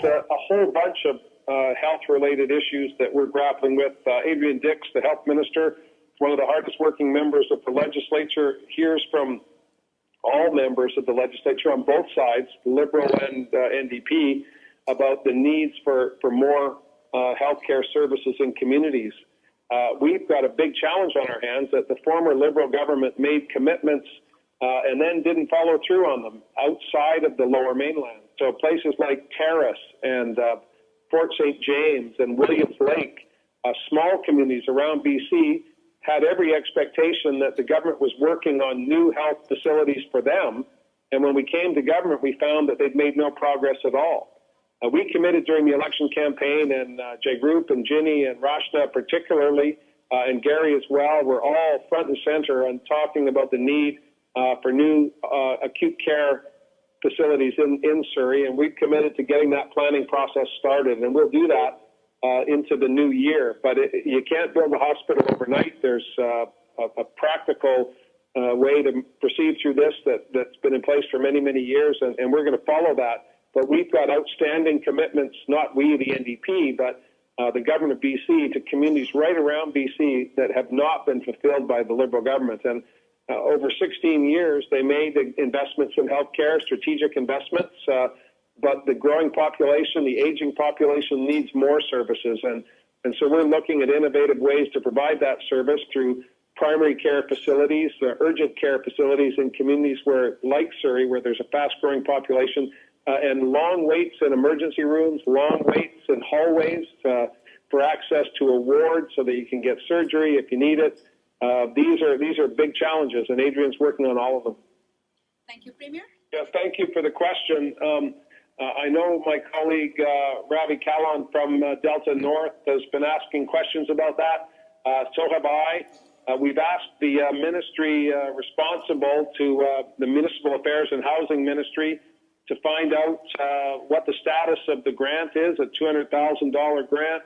there's a whole bunch of health-related issues that we're grappling with. Adrian Dix, the health minister, one of the hardest working members of the legislature, hears from all members of the legislature on both sides, Liberal and NDP, about the needs for more healthcare services in communities. We've got a big challenge on our hands that the former Liberal government made commitments and then didn't follow through on them outside of the Lower Mainland. So places like Terrace and Fort St. James and Williams Lake, small communities around BC, had every expectation that the government was working on new health facilities for them. And when we came to government, we found that they'd made no progress at all. We committed during the election campaign, and Jay Group and Ginny and Rashna particularly, and Gary as well, were all front and center on talking about the need for new acute care facilities in Surrey, and we've committed to getting that planning process started, and we'll do that into the new year. But you can't build a hospital overnight. There's a practical way to proceed through this that's been in place for many, many years, and we're going to follow that. But we've got outstanding commitments, not we, the NDP, but the government of BC, to communities right around BC that have not been fulfilled by the Liberal government. And over 16 years, they made investments in healthcare, strategic investments, but the growing population, the aging population needs more services. And so we're looking at innovative ways to provide that service through primary care facilities, urgent care facilities in communities where, like Surrey, where there's a fast-growing population, and long waits in emergency rooms, long waits in hallways for access to a ward so that you can get surgery if you need it. These are big challenges, and Adrian's working on all of them. Thank you, Premier. Yeah, thank you for the question. I know my colleague Ravi Kalan from Delta North has been asking questions about that. So have I. We've asked the ministry responsible to the Municipal Affairs and Housing Ministry to find out what the status of the grant is, a $200,000 grant,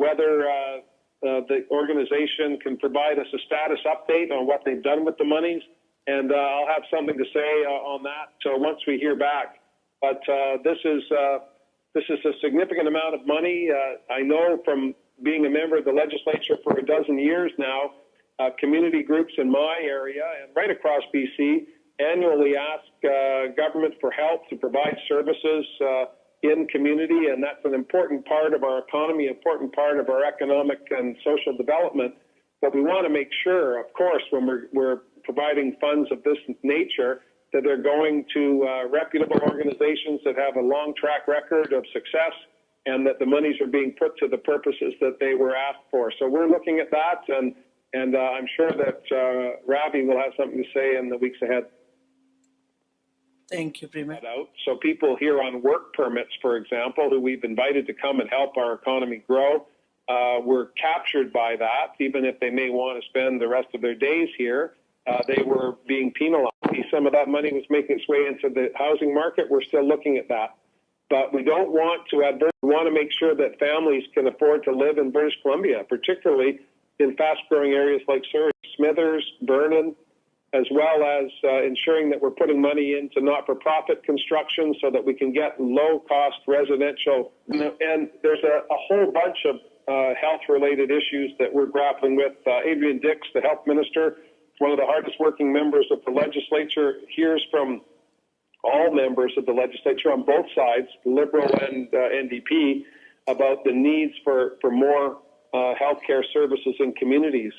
whether the organization can provide us a status update on what they've done with the monies, and I'll have something to say on that. So once we hear back, but this is a significant amount of money. I know from being a member of the legislature for a dozen years now, community groups in my area and right across BC annually ask government for help to provide services in community, and that's an important part of our economy, important part of our economic and social development. But we want to make sure, of course, when we're providing funds of this nature, that they're going to reputable organizations that have a long track record of success, and that the monies are being put to the purposes that they were asked for. So we're looking at that, and I'm sure that Ravi will have something to say in the weeks ahead. Thank you, Premier. So people here on work permits, for example, who we've invited to come and help our economy grow, were captured by that. Even if they may want to spend the rest of their days here, they were being penalized. Some of that money was making its way into the housing market. We're still looking at that. But we don't want to we want to make sure that families can afford to live in British Columbia, particularly in fast-growing areas like Surrey, Smithers, Vernon, as well as ensuring that we're putting money into not-for-profit construction so that we can get low-cost residential. And there's a whole bunch of health-related issues that we're grappling with. Adrian Dix, the health minister, one of the hardest-working members of the legislature, hears from all members of the legislature on both sides, Liberal and NDP, about the needs for more healthcare services in communities.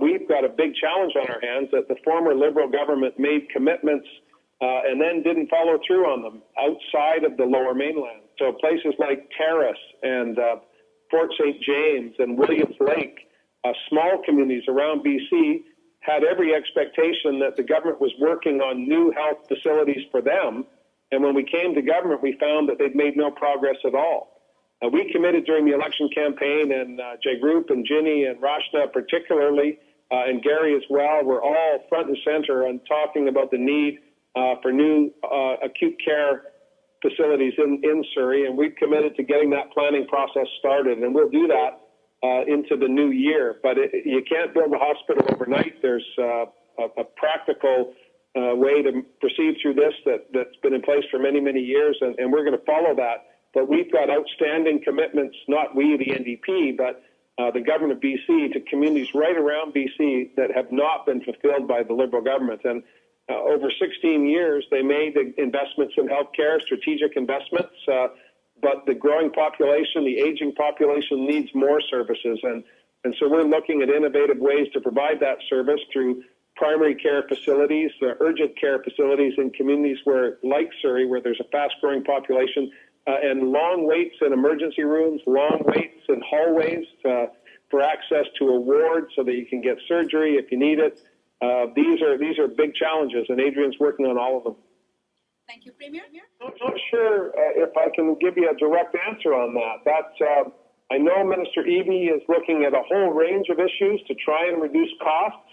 We've got a big challenge on our hands that the former Liberal government made commitments and then didn't follow through on them outside of the Lower Mainland. So places like Terrace and Fort St. James and Williams Lake, small communities around BC, had every expectation that the government was working on new health facilities for them. And when we came to government, we found that they'd made no progress at all. We committed during the election campaign, and Jay Group and Ginny and Rashna particularly, and Gary as well, were all front and center on talking about the need for new acute care facilities in Surrey, and we've committed to getting that planning process started, and we'll do that into the new year. But you can't build a hospital overnight. There's a practical way to proceed through this that's been in place for many, many years, and we're going to follow that. but we've got outstanding commitments, not we, the NDP, but the government of BC, to communities right around BC that have not been fulfilled by the Liberal government. And over 16 years, they made investments in healthcare, strategic investments, but the growing population, the aging population needs more services. And so we're looking at innovative ways to provide that service through primary care facilities, urgent care facilities in communities where, like Surrey, where there's a fast-growing population, and long waits in emergency rooms, long waits in hallways for access to a ward so that you can get surgery if you need it. These are big challenges, and Adrian's working on all of them. Thank you, Premier. I'm not sure if I can give you a direct answer on that. I know Minister Eby is looking at a whole range of issues to try and reduce costs,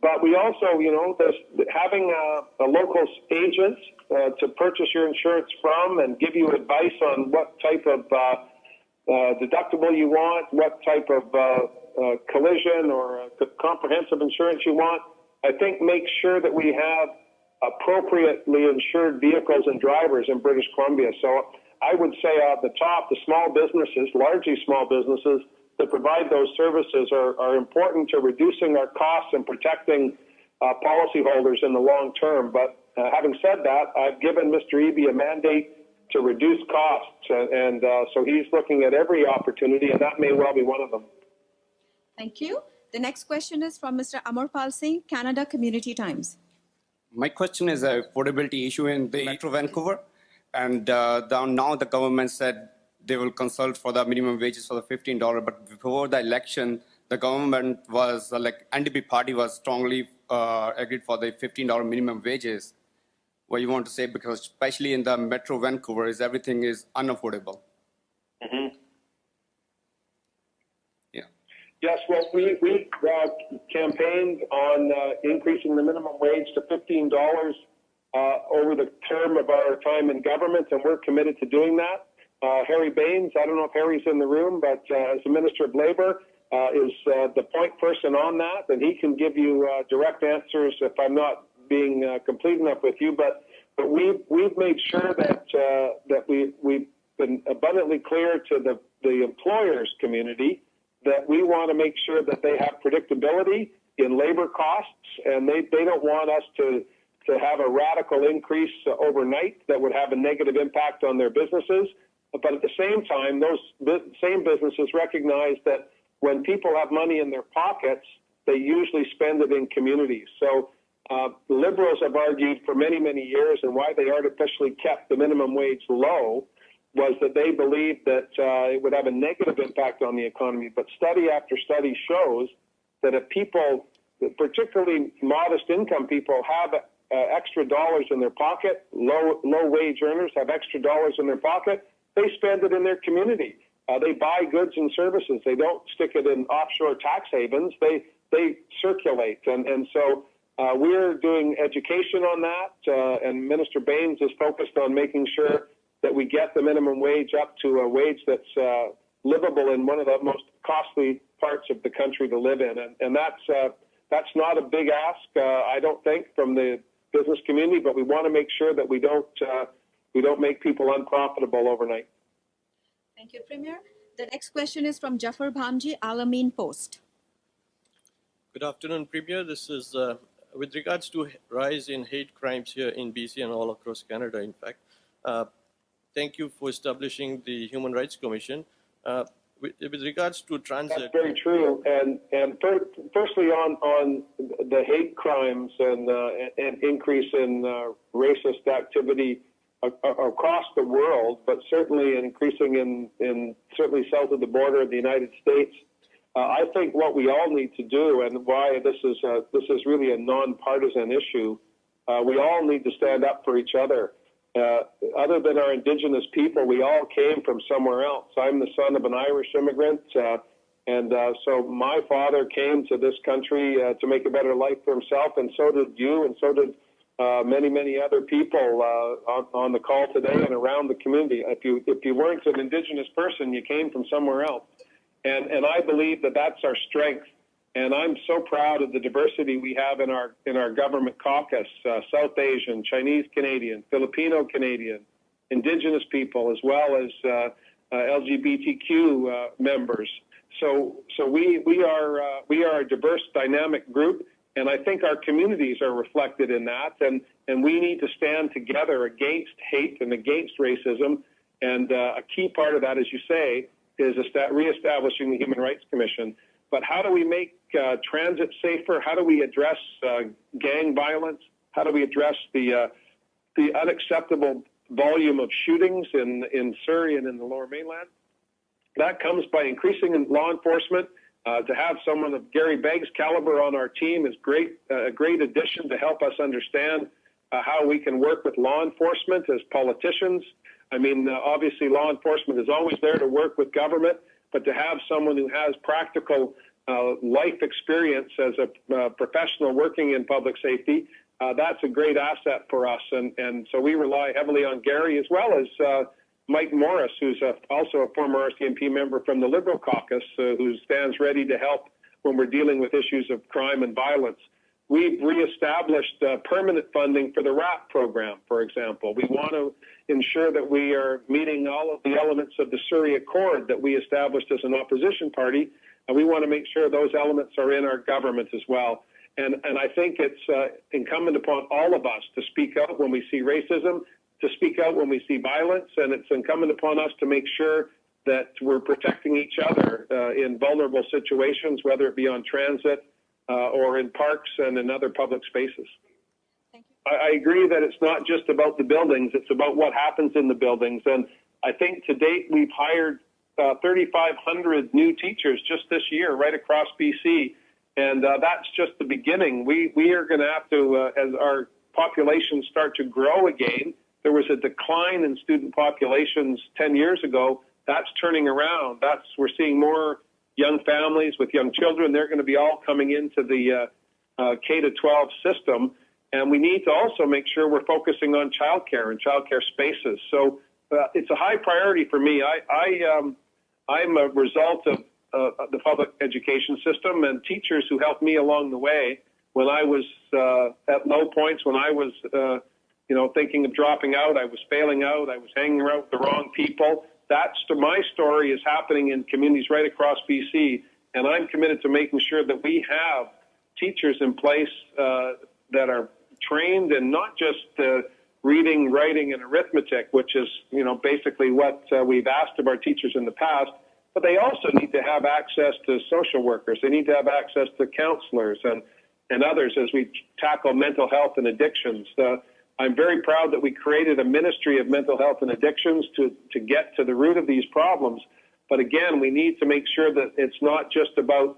but we also, having a local agent to purchase your insurance from and give you advice on what type of deductible you want, what type of collision or comprehensive insurance you want, I think make sure that we have appropriately insured vehicles and drivers in British Columbia. So I would say at the top, the small businesses, largely small businesses that provide those services are important to reducing our costs and protecting policyholders in the long term. But having said that, I've given Mr. Eby a mandate to reduce costs, and so he's looking at every opportunity, and that may well be one of them. Thank you. The next question is from Mr. Amarpal Singh, Canada Community Times. My question is an affordability issue in the Metro Vancouver, and now the government said they will consult for the minimum wages for the $15, but before the election, the government was, NDP party was strongly agreed for the $15 minimum wages. What you want to say, because especially in the Metro Vancouver, everything is unaffordable. Mm-hmm. Yeah. Yes, well, we campaigned on increasing the minimum wage to $15 over the term of our time in government, and we're committed to doing that. Harry Baines, I don't know if Harry's in the room, but as the Minister of Labour, is the point person on that, and he can give you direct answers if I'm not being complete enough with you. But we've made sure that we've been abundantly clear to the employers community that we want to make sure that they have predictability in labor costs, and they don't want us to have a radical increase overnight that would have a negative impact on their businesses. But at the same time, those same businesses recognize that when people have money in their pockets, they usually spend it in communities. So the Liberals have argued for many, many years, and why they artificially kept the minimum wage low was that they believed that it would have a negative impact on the economy. But study after study shows that if people, particularly modest income people, have extra dollars in their pocket, low wage earners have extra dollars in their pocket, they spend it in their community. They buy goods and services. They don't stick it in offshore tax havens. They circulate. And so we're doing education on that, and Minister Baines is focused on making sure that we get the minimum wage up to a wage that's livable in one of the most costly parts of the country to live in. And that's not a big ask, I don't think, from the business community, but we want to make sure that we don't make people unprofitable overnight. Thank you, Premier. The next question is from Jafar Bhamji, Alamein Post. Good afternoon, Premier. This is with regards to rise in hate crimes here in BC and all across Canada, in fact. Thank you for establishing the Human Rights Commission. With regards to transit... That's very true. And firstly, on the hate crimes and increase in racist activity across the world, but certainly increasing in certainly south of the border of the United States, I think what we all need to do, and why this is really a nonpartisan issue, we all need to stand up for each other. Other than our Indigenous people, we all came from somewhere else. I'm the son of an Irish immigrant, and so my father came to this country to make a better life for himself, and so did you, and so did many, many other people on the call today and around the community. If you weren't an Indigenous person, you came from somewhere else. And I believe that that's our strength. And I'm so proud of the diversity we have in our government caucus, South Asian, Chinese Canadian, Filipino Canadian, Indigenous people, as well as LGBTQ members. So we are a diverse, dynamic group, and I think our communities are reflected in that. And we need to stand together against hate and against racism. And a key part of that, as you say, is reestablishing the Human Rights Commission. But how do we make transit safer? How do we address gang violence? How do we address the unacceptable volume of shootings in Surrey and in the Lower Mainland? That comes by increasing law enforcement. To have someone of Gary Begg's caliber on our team is a great addition to help us understand how we can work with law enforcement as politicians. I mean, obviously, law enforcement is always there to work with government, but to have someone who has practical life experience as a professional working in public safety, that's a great asset for us. And so we rely heavily on Gary, as well as Mike Morris, who's also a former RCMP member from the Liberal caucus, who stands ready to help when we're dealing with issues of crime and violence. We've reestablished permanent funding for the RAP program, for example. We want to ensure that we are meeting all of the elements of the Surrey Accord that we established as an opposition party, and we want to make sure those elements are in our government as well. And I think it's incumbent upon all of us to speak out when we see racism, to speak out when we see violence, and it's incumbent upon us to make sure that we're protecting each other in vulnerable situations, whether it be on transit or in parks and in other public spaces. Thank you. I agree that it's not just about the buildings, it's about what happens in the buildings. And I think to date we've hired 3,500 new teachers just this year right across BC. And that's just the beginning. We are going to have to, as our populations start to grow again, there was a decline in student populations 10 years ago. That's turning around. We're seeing more young families with young children. They're going to be all coming into the K-12 system. And we need to also make sure we're focusing on childcare and childcare spaces. So it's a high priority for me. I'm a result of the public education system and teachers who helped me along the way when I was at low points, when I was thinking of dropping out, I was failing out, I was hanging around with the wrong people. My story is happening in communities right across BC, and I'm committed to making sure that we have teachers in place that are trained in not just reading, writing, and arithmetic, which is basically what we've asked of our teachers in the past, but they also need to have access to social workers. They need to have access to counselors and others as we tackle mental health and addictions. I'm very proud that we created a ministry of mental health and addictions to get to the root of these problems. But again, we need to make sure that it's not just about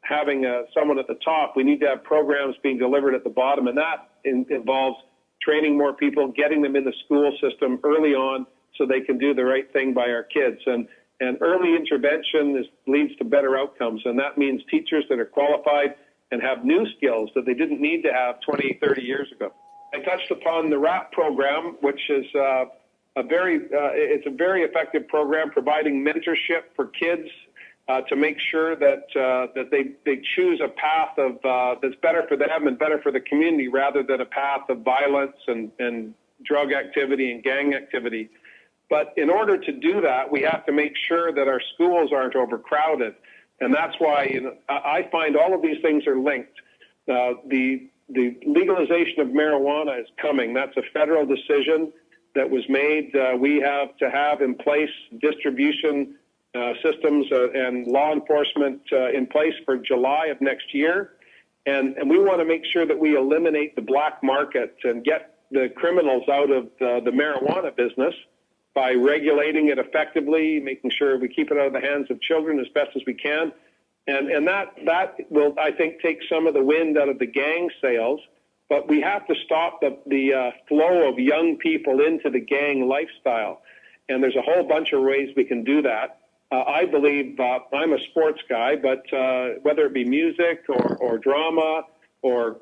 having someone at the top. We need to have programs being delivered at the bottom, and that involves training more people, getting them in the school system early on so they can do the right thing by our kids. And early intervention leads to better outcomes, and that means teachers that are qualified and have new skills that they didn't need to have 20, 30 years ago. I touched upon the RAP program, which is a very effective program providing mentorship for kids to make sure that they choose a path that's better for them and better for the community rather than a path of violence and drug activity and gang activity. But in order to do that, we have to make sure that our schools aren't overcrowded. And that's why I find all of these things are linked. The legalization of marijuana is coming. That's a federal decision that was made. We have to have in place distribution systems and law enforcement in place for July of next year. And we want to make sure that we eliminate the black market and get the criminals out of the marijuana business by regulating it effectively, making sure we keep it out of the hands of children as best as we can. And that will, I think, take some of the wind out of the gang sales. But we have to stop the flow of young people into the gang lifestyle. And there's a whole bunch of ways we can do that. I believe I'm a sports guy, but whether it be music or drama or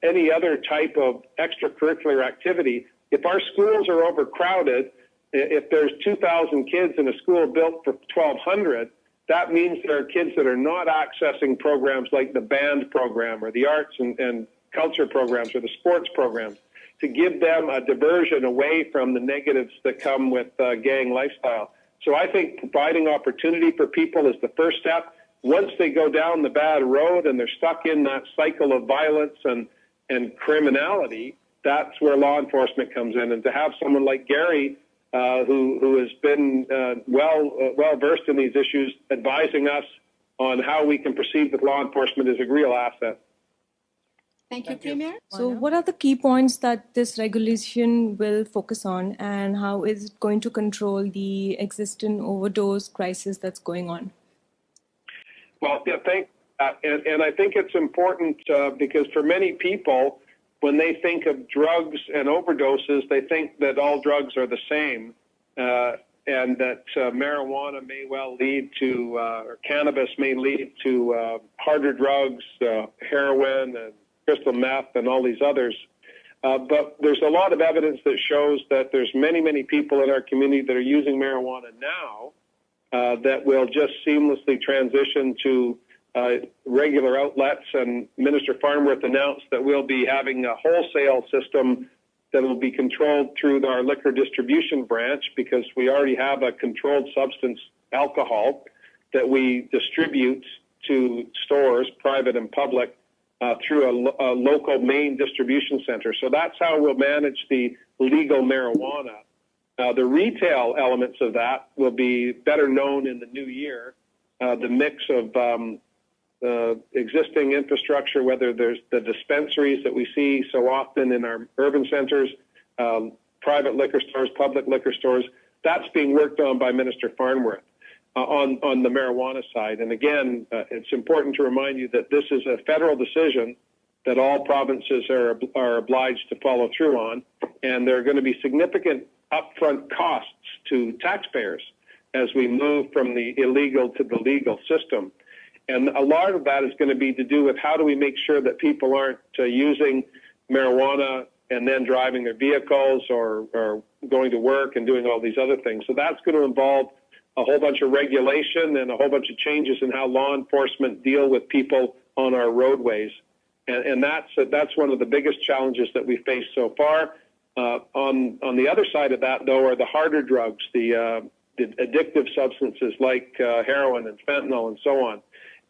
any other type of extracurricular activity, if our schools are overcrowded, if there's 2,000 kids in a school built for 1,200, that means there are kids that are not accessing programs like the band program or the arts and culture programs or the sports programs. to give them a diversion away from the negatives that come with gang lifestyle. So I think providing opportunity for people is the first step. Once they go down the bad road and they're stuck in that cycle of violence and criminality, that's where law enforcement comes in. And to have someone like Gary, who has been well versed in these issues, advising us on how we can proceed with law enforcement is a real asset. Thank you, Premier. So what are the key points that this regulation will focus on, and how is it going to control the existing overdose crisis that's going on? Well, yeah, and I think it's important because for many people, when they think of drugs and overdoses, they think that all drugs are the same, and that marijuana may well lead to, or cannabis may lead to harder drugs, heroin and crystal meth and all these others. But there's a lot of evidence that shows that there's many people in our community that are using marijuana now that will just seamlessly transition to regular outlets. And Minister Farnworth announced that we'll be having a wholesale system that will be controlled through our liquor distribution branch, because we already have a controlled substance, alcohol, that we distribute to stores, private and public, through a local main distribution center. So that's how we'll manage the legal marijuana. The retail elements of that will be better known in the new year. The mix of existing infrastructure, whether there's the dispensaries that we see so often in our urban centers, private liquor stores, public liquor stores, that's being worked on by Minister Farnworth. On the marijuana side. And again, it's important to remind you that this is a federal decision that all provinces are obliged to follow through on, and there are going to be significant upfront costs to taxpayers as we move from the illegal to the legal system. And a lot of that is going to be to do with how do we make sure that people aren't using marijuana and then driving their vehicles or going to work and doing all these other things. So that's going to involve a whole bunch of regulation and a whole bunch of changes in how law enforcement deal with people on our roadways. And that's one of the biggest challenges that we face so far. On the other side of that, though, are the harder drugs, the addictive substances like heroin and fentanyl and so on.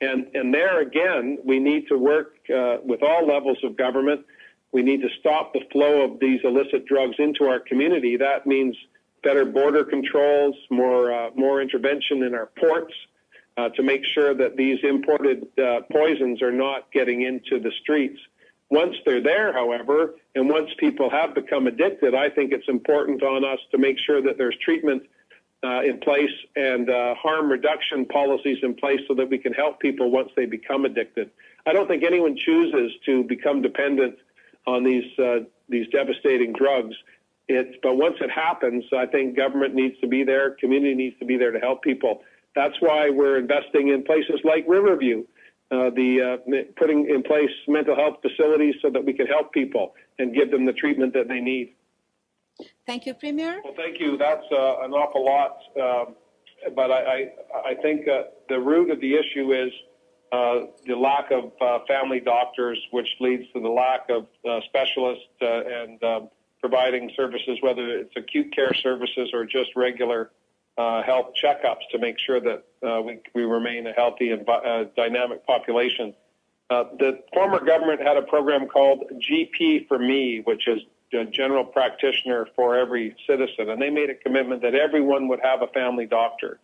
And there, again, we need to work with all levels of government. We need to stop the flow of these illicit drugs into our community. That means better border controls, more intervention in our ports to make sure that these imported poisons are not getting into the streets. Once they're there, however, and once people have become addicted, I think it's important on us to make sure that there's treatment in place and harm reduction policies in place so that we can help people once they become addicted. I don't think anyone chooses to become dependent on these devastating drugs. But once it happens, I think government needs to be there, community needs to be there to help people. That's why we're investing in places like Riverview, putting in place mental health facilities so that we can help people and give them the treatment that they need. Thank you, Premier. Well, thank you. That's an awful lot. But I think the root of the issue is the lack of family doctors, which leads to the lack of specialists and providing services, whether it's acute care services or just regular health checkups to make sure that we remain a healthy and dynamic population. The former government had a program called GP for Me, which is a general practitioner for every citizen, and they made a commitment that everyone would have a family doctor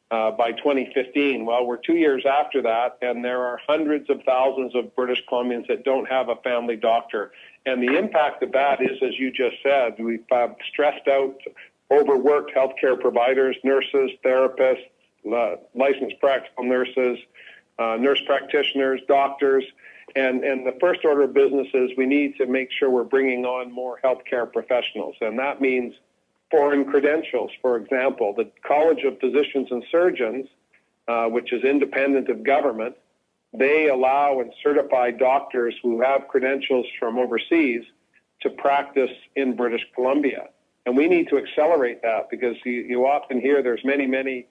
by 2015. Well, we're 2 years after that, and there are hundreds of thousands of British Columbians that don't have a family doctor. And the impact of that is, as you just said, we've stressed out, overworked healthcare providers, nurses, therapists, licensed practical nurses, nurse practitioners, doctors. And the first order of business is we need to make sure we're bringing on more healthcare professionals. And that means foreign credentials. For example, the College of Physicians and Surgeons, which is independent of government, they allow and certify doctors who have credentials from overseas to practice in British Columbia. And we need to accelerate that because you often hear there's many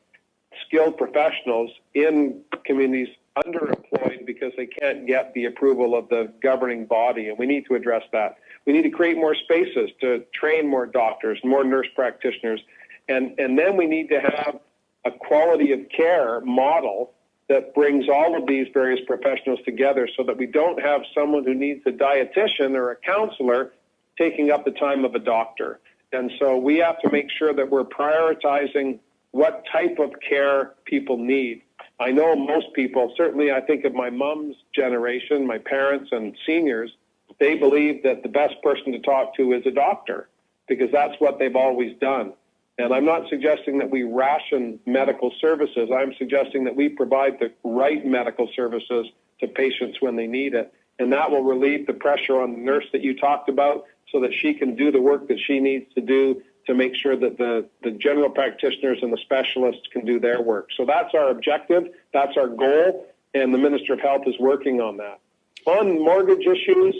skilled professionals in communities underemployed because they can't get the approval of the governing body, and we need to address that. We need to create more spaces to train more doctors, more nurse practitioners. And then we need to have a quality of care model that brings all of these various professionals together so that we don't have someone who needs a dietitian or a counselor taking up the time of a doctor. And so we have to make sure that we're prioritizing what type of care people need. I know most people, certainly I think of my mom's generation, my parents and seniors, they believe that the best person to talk to is a doctor because that's what they've always done. And I'm not suggesting that we ration medical services. I'm suggesting that we provide the right medical services to patients when they need it. And that will relieve the pressure on the nurse that you talked about so that she can do the work that she needs to do to make sure that the general practitioners and the specialists can do their work. So that's our objective. That's our goal. And the Minister of Health is working on that. On mortgage issues,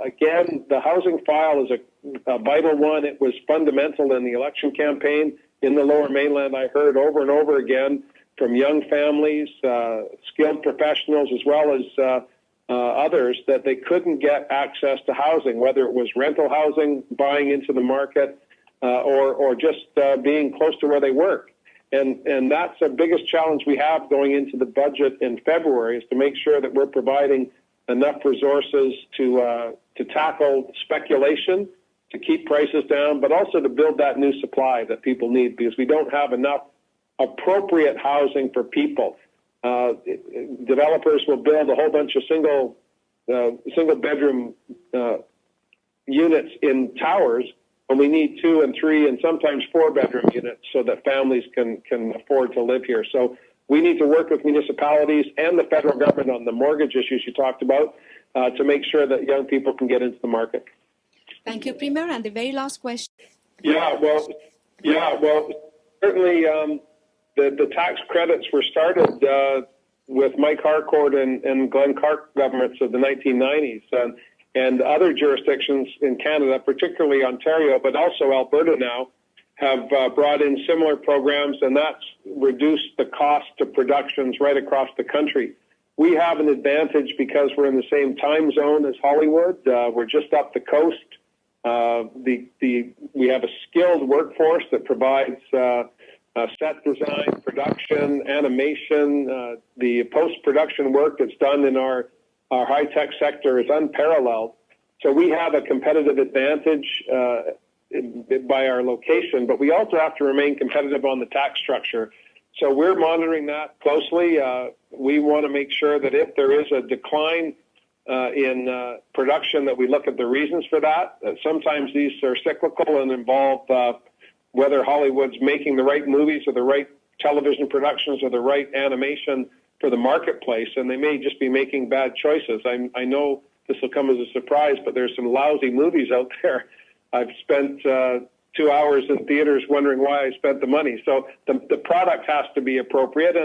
again, the housing file is a vital one. It was fundamental in the election campaign in the Lower Mainland. I heard over and over again from young families, skilled professionals, as well as others, that they couldn't get access to housing, whether it was rental housing, buying into the market, or just being close to where they work. And that's the biggest challenge we have going into the budget in February, is to make sure that we're providing enough resources to tackle speculation, to keep prices down, but also to build that new supply that people need, because we don't have enough appropriate housing for people. Developers will build a whole bunch of single bedroom units in towers, and we need 2 and 3 and sometimes 4 bedroom units so that families can afford to live here. So we need to work with municipalities and the federal government on the mortgage issues you talked about to make sure that young people can get into the market. Thank you, Premier. And the very last question. Yeah, well, certainly the tax credits were started with Mike Harcourt and Glenn Clark governments of the 1990s, and other jurisdictions in Canada, particularly Ontario, but also Alberta now, have brought in similar programs, and that's reduced the cost of productions right across the country. We have an advantage because we're in the same time zone as Hollywood. We're just up the coast. We have a skilled workforce that provides set design, production, animation. The post-production work that's done in our high-tech sector is unparalleled. So we have a competitive advantage by our location, but we also have to remain competitive on the tax structure. So we're monitoring that closely. We want to make sure that if there is a decline in production, that we look at the reasons for that. Sometimes these are cyclical and involve whether Hollywood's making the right movies or the right television productions or the right animation for the marketplace, and they may just be making bad choices. I know this will come as a surprise, but there's some lousy movies out there. I've spent 2 hours in theaters wondering why I spent the money. So the product has to be appropriate,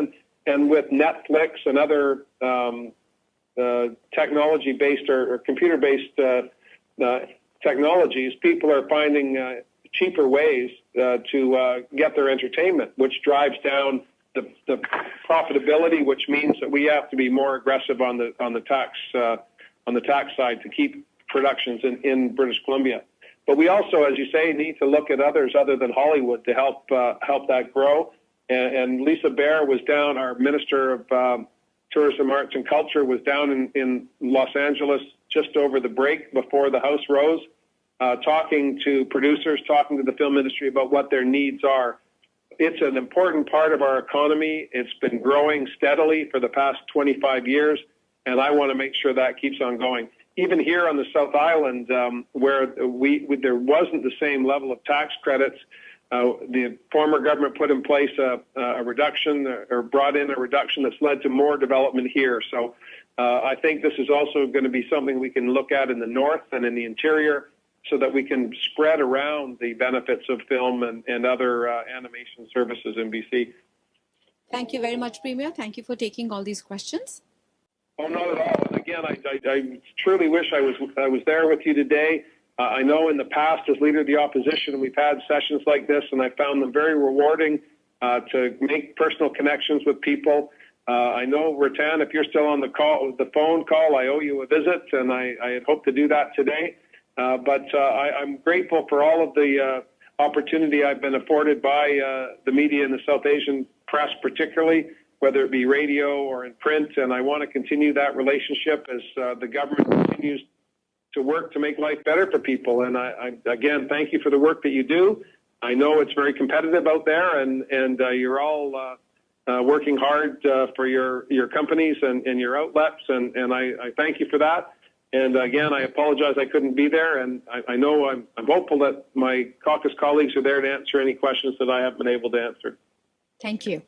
and with Netflix and other technology-based or computer-based technologies, people are finding cheaper ways to get their entertainment, which drives down the profitability, which means that we have to be more aggressive on the tax side to keep productions in British Columbia. But we also, as you say, need to look at others other than Hollywood to help that grow. And Lisa Baer was down, our Minister of Tourism, Arts and Culture, was down in Los Angeles just over the break before the House rose, talking to producers, talking to the film industry about what their needs are. It's an important part of our economy. It's been growing steadily for the past 25 years, and I want to make sure that keeps on going. Even here on the South Island, where there wasn't the same level of tax credits, the former government put in place a reduction or brought in a reduction that's led to more development here. So I think this is also going to be something we can look at in the north and in the interior so that we can spread around the benefits of film and other animation services in BC. Thank you very much, Premier. Thank you for taking all these questions. Oh, not at all. And again, I truly wish I was there with you today. I know in the past, as leader of the opposition, we've had sessions like this, and I found them very rewarding to make personal connections with people. I know, Ratan, if you're still on the phone call, I owe you a visit, and I had hoped to do that today. But I'm grateful for all of the opportunity I've been afforded by the media in the South Asian press, particularly, whether it be radio or in print. And I want to continue that relationship as the government continues to work to make life better for people. And I again, thank you for the work that you do. I know it's very competitive out there, and you're all working hard for your companies and your outlets, and I thank you for that. And again, I apologize I couldn't be there, and I know I'm hopeful that my caucus colleagues are there to answer any questions that I haven't been able to answer. Thank you.